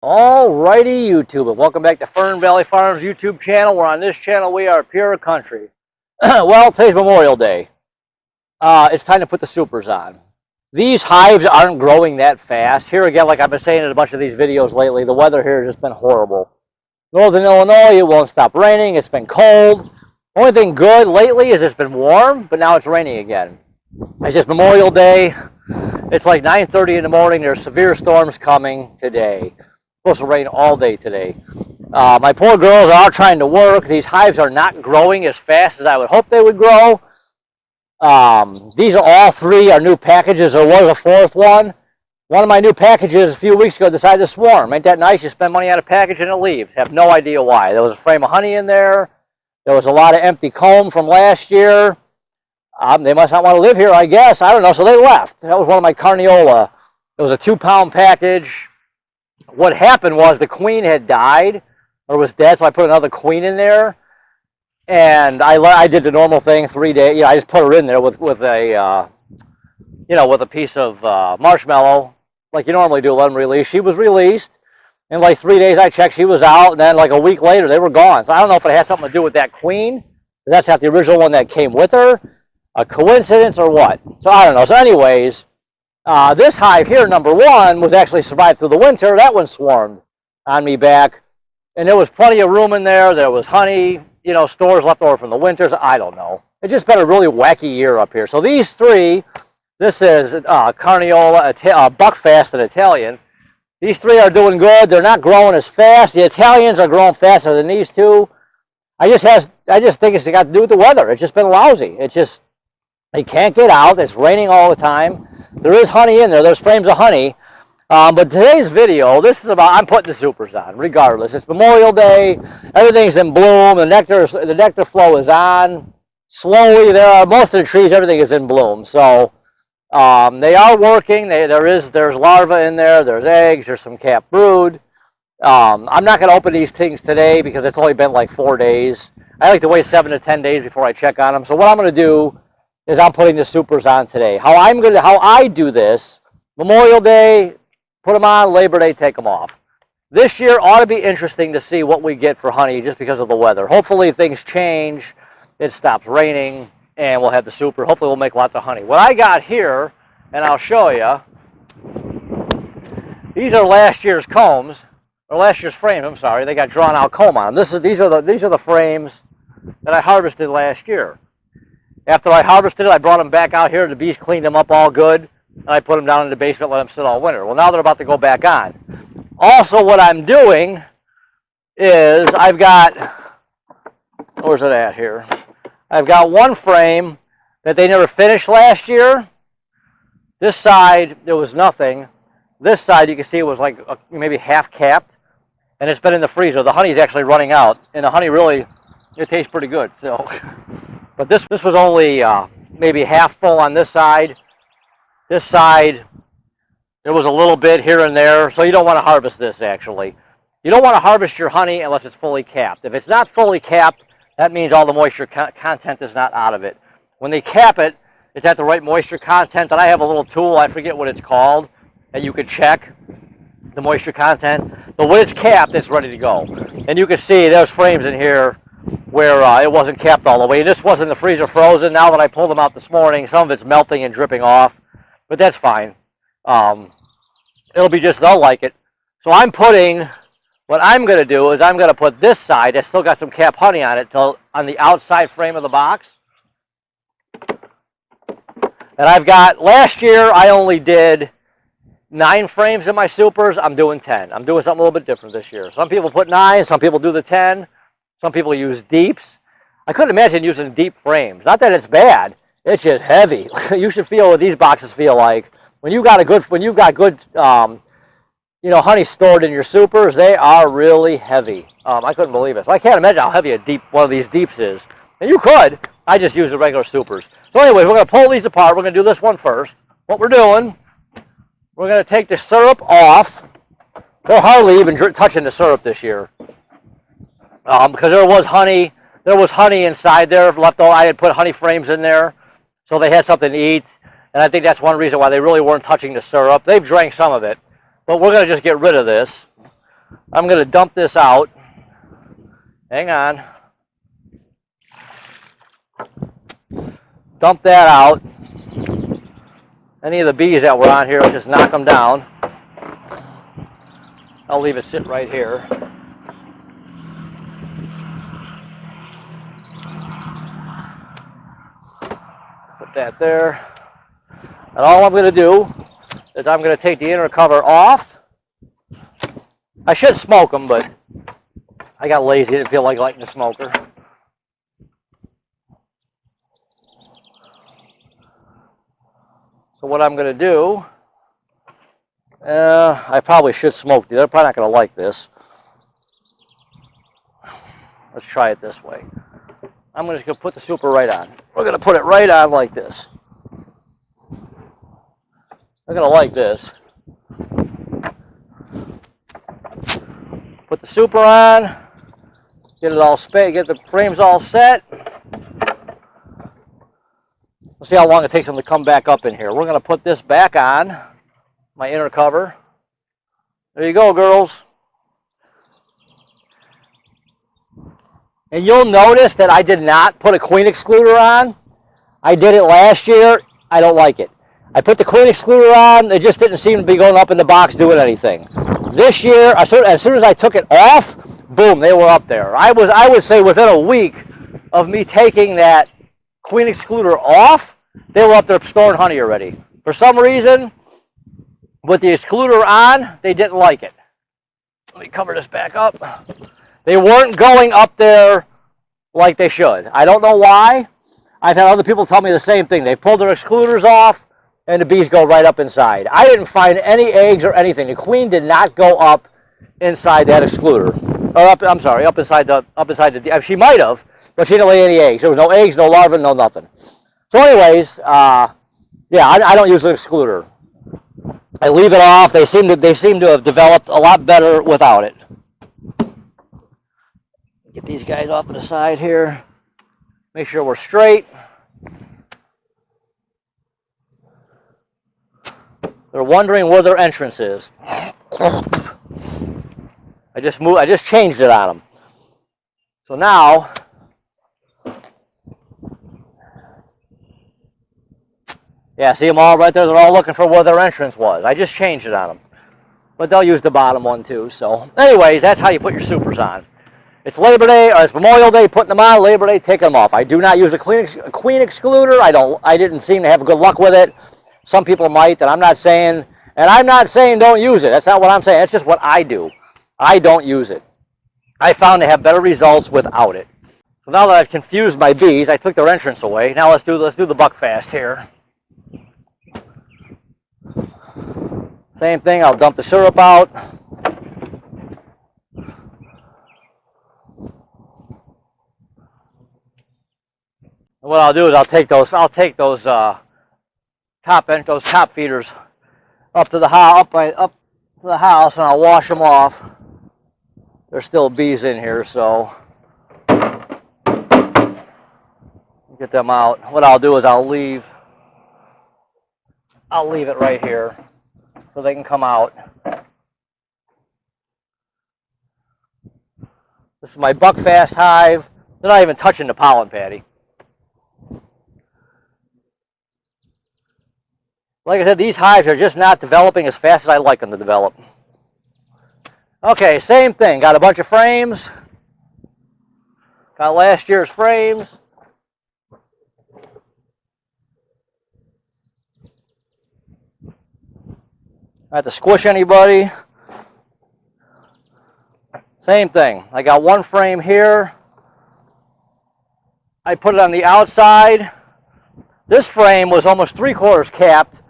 Alrighty, YouTube, and welcome back to Fern Valley Farms YouTube channel. Where on this channel we are pure country. Well, today's Memorial Day. It's time to put the supers on. These hives aren't growing that fast. Here again, like I've been saying in a bunch of these videos lately, the weather here has just been horrible. Northern Illinois, it won't stop raining. It's been cold. Only thing good lately is it's been warm, but now it's raining again. It's just Memorial Day. It's like 9:30 in the morning. There's severe storms coming today. Supposed to rain all day today. My poor girls are trying to work. These hives are not growing as fast as I would hope they would grow. These are all three are new packages. There was a fourth one. One of my new packages a few weeks ago decided to swarm. Ain't that nice? You spend money on a package and it leaves. Have no idea why. There was a frame of honey in there. There was a lot of empty comb from last year. They must not want to live here, I guess. I don't know. So they left. That was one of my Carniola. It was a 2-pound package. What happened was the queen had died or was dead, so I put another queen in there, and I did the normal thing, 3 days. I just put her in there with a with a piece of marshmallow, like you normally do. Let them release. She was released. In like 3 days, I checked, she was out, and then like a week later, they were gone. So I don't know if it had something to do with that queen. That's not the original one that came with her. A coincidence or what? So I don't know. So anyways. This hive here, number one, was actually survived through the winter. That one swarmed on me back. And there was plenty of room in there. There was honey, stores left over from the winters. I don't know. It's just been a really wacky year up here. So these three, this is Carniola, Buckfast, and Italian. These three are doing good. They're not growing as fast. The Italians are growing faster than these two. I just think it's got to do with the weather. It's just been lousy. It's just, they can't get out. It's raining all the time. There is honey in there. There's frames of honey. But today's video, this is about, I'm putting the supers on, regardless. It's Memorial Day. Everything's in bloom. The nectar flow is on. Slowly, most of the trees, everything is in bloom. So they are working. There's larvae in there. There's eggs. There's some capped brood. I'm not going to open these things today because it's only been like 4 days. I like to wait 7 to 10 days before I check on them. So what I'm going to do is I'm putting the supers on today. How I do this, Memorial Day, put them on, Labor Day, take them off. This year ought to be interesting to see what we get for honey just because of the weather. Hopefully things change, it stops raining, and we'll have the super. Hopefully we'll make lots of honey. What I got here, and I'll show you, these are last year's combs, or last year's frames, I'm sorry. They got drawn out comb on them. These are the frames that I harvested last year. After I harvested it, I brought them back out here. The bees cleaned them up all good, and I put them down in the basement, let them sit all winter. Well, now they're about to go back on. Also, what I'm doing is I've got, where's it at here? I've got one frame that they never finished last year. This side, there was nothing. This side, you can see it was like maybe half capped, and it's been in the freezer. The honey's actually running out, and the honey really, it tastes pretty good. So. But this was only maybe half full on this side. This side, there was a little bit here and there. So you don't want to harvest this, actually. You don't want to harvest your honey unless it's fully capped. If it's not fully capped, that means all the moisture content is not out of it. When they cap it, it's at the right moisture content. And I have a little tool, I forget what it's called, that you could check the moisture content. But when it's capped, it's ready to go. And you can see there's frames in here where it wasn't capped all the way. This wasn't the freezer frozen. Now that I pulled them out this morning, some of it's melting and dripping off, but that's fine. It'll be just, they'll like it. So what I'm going to do is I'm going to put this side, it's still got some capped honey on it, on the outside frame of the box. And I've got, last year I only did 9 frames in my supers. I'm doing 10. I'm doing something a little bit different this year. Some people put 9, some people do the 10. Some people use deeps. I couldn't imagine using deep frames. Not that it's bad. It's just heavy. You should feel what these boxes feel like. When you've got good honey stored in your supers, they are really heavy. I couldn't believe it. So I can't imagine how heavy one of these deeps is. And you could. I just use the regular supers. So anyways, we're going to pull these apart. We're going to do this one first. What we're doing, we're going to take the syrup off. They're hardly even touching the syrup this year. Because there was honey inside there left over. I had put honey frames in there, so they had something to eat. And I think that's one reason why they really weren't touching the syrup. They've drank some of it, but we're going to just get rid of this. I'm going to dump this out. Hang on. Dump that out. Any of the bees that were on here, I'll just knock them down. I'll leave it sit right here. Put that there. And all I'm going to do is I'm going to take the inner cover off. I should smoke them, but I got lazy. Didn't feel like lighting the smoker. So what I'm going to do, I probably should smoke these. They're probably not going to like this. Let's try it this way. I'm just going to put the super right on. We're going to put it right on like this. They're going to like this. Put the super on. Get it all get the frames all set. We'll see how long it takes them to come back up in here. We're going to put this back on, my inner cover. There you go, girls. And you'll notice that I did not put a queen excluder on. I did it last year. I don't like it. I put the queen excluder on. It just didn't seem to be going up in the box doing anything. This year, as soon as I took it off, boom, they were up there. I would say within a week of me taking that queen excluder off, they were up there storing honey already. For some reason, with the excluder on, they didn't like it. Let me cover this back up. They weren't going up there like they should. I don't know why. I've had other people tell me the same thing. They pulled their excluders off, and the bees go right up inside. I didn't find any eggs or anything. The queen did not go up inside that excluder. Or up inside the. She might have, but she didn't lay any eggs. There was no eggs, no larvae, no nothing. So, anyways, yeah, I don't use an excluder. I leave it off. They seem to have developed a lot better without it. Get these guys off to the side here. Make sure we're straight. They're wondering where their entrance is. I just changed it on them. So now, yeah, see them all right there? They're all looking for where their entrance was. I just changed it on them. But they'll use the bottom one too. So anyways, that's how you put your supers on. It's Labor Day, or it's Memorial Day, putting them on. Labor Day, taking them off. I do not use a queen excluder. I didn't seem to have good luck with it. Some people might, and I'm not saying don't use it. That's not what I'm saying. That's just what I do. I don't use it. I found to have better results without it. So now that I've confused my bees, I took their entrance away. Now let's do the buckfast here. Same thing. I'll dump the syrup out. And what I'll do is I'll take those top feeders up to the house, and I'll wash them off. There's still bees in here, so get them out. What I'll do is I'll leave it right here so they can come out. This is my buckfast hive. They're not even touching the pollen patty. Like I said, these hives are just not developing as fast as I like them to develop. Okay, same thing. Got a bunch of frames. Got last year's frames. I have to squish anybody. Same thing. I got one frame here. I put it on the outside. This frame was almost 3/4 capped,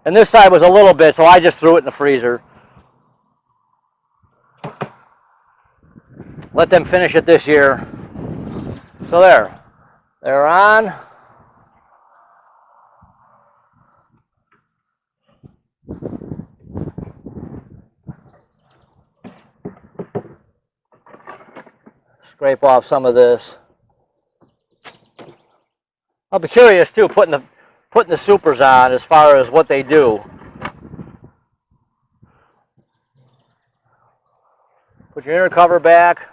and this side was a little bit, so I just threw it in the freezer. Let them finish it this year. So they're on. Scrape off some of this. I'll be curious too, putting the supers on as far as what they do. Put your inner cover back.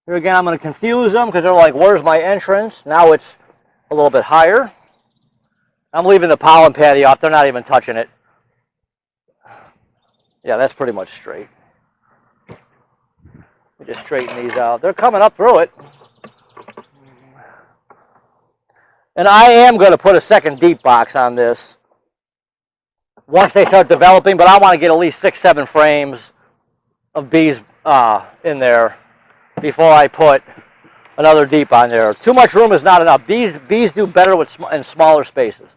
Here again, I'm going to confuse them because they're like, where's my entrance? Now it's a little bit higher. I'm leaving the pollen patty off. They're not even touching it. Yeah, that's pretty much straight. We just straighten these out. They're coming up through it. And I am going to put a second deep box on this once they start developing, but I want to get at least 6-7 frames of bees in there before I put another deep on there. Too much room is not enough. Bees do better in smaller spaces.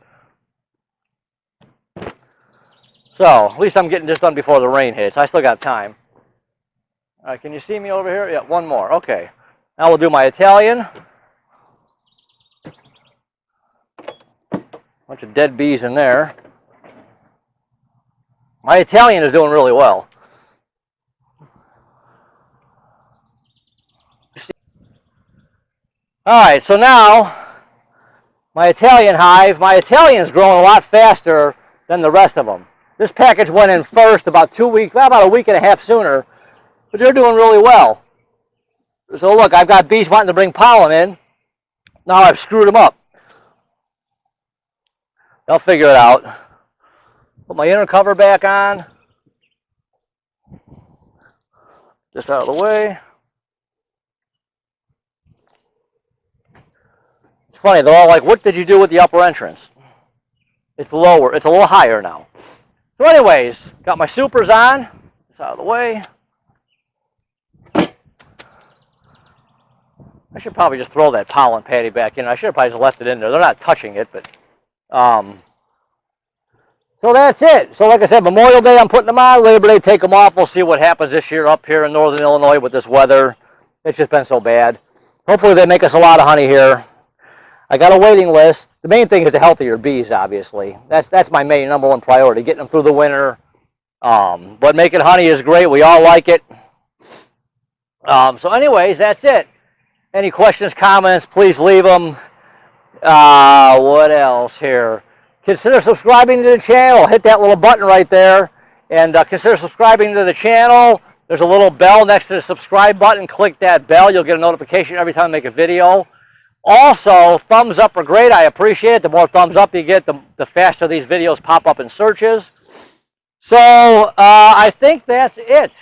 So, at least I'm getting this done before the rain hits. I still got time. All right, can you see me over here? Yeah, one more. Okay. Now we'll do my Italian. Bunch of dead bees in there. My Italian is doing really well. All right, so now my Italian hive. My Italian is growing a lot faster than the rest of them. This package went in first about a week and a half sooner, but they're doing really well. So look, I've got bees wanting to bring pollen in. Now I've screwed them up. They'll figure it out. Put my inner cover back on. Just out of the way. It's funny, they're all like, what did you do with the upper entrance? It's lower, it's a little higher now. So anyways, got my supers on. It's out of the way. I should probably just throw that pollen patty back in. I should have probably just left it in there. They're not touching it, but so that's it. So like I said, Memorial Day I'm putting them on. Labor Day, take them off. We'll see what happens this year up here in northern Illinois with this weather. It's just been so bad. Hopefully they make us a lot of honey here. I got a waiting list. The main thing is the healthier bees, obviously. That's my main number one priority, getting them through the winter. But making honey is great. We all like it. So anyways, that's it. Any questions, comments, please leave them. What else here? Consider subscribing to the channel. Hit that little button right there. And consider subscribing to the channel. There's a little bell next to the subscribe button. Click that bell. You'll get a notification every time I make a video. Also, thumbs up are great. I appreciate it. The more thumbs up you get, the faster these videos pop up in searches. So I think that's it.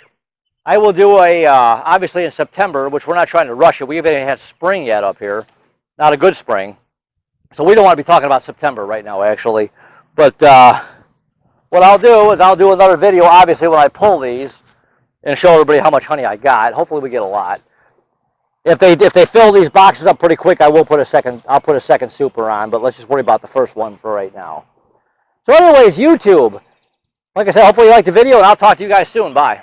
I will do obviously in September, which we're not trying to rush it. We haven't had spring yet up here. Not a good spring. So we don't want to be talking about September right now, actually. But what I'll do is I'll do another video, obviously, when I pull these and show everybody how much honey I got. Hopefully we get a lot. If they fill these boxes up pretty quick, I'll put a second super on, but let's just worry about the first one for right now. So anyways, YouTube, like I said, hopefully you liked the video, and I'll talk to you guys soon. Bye.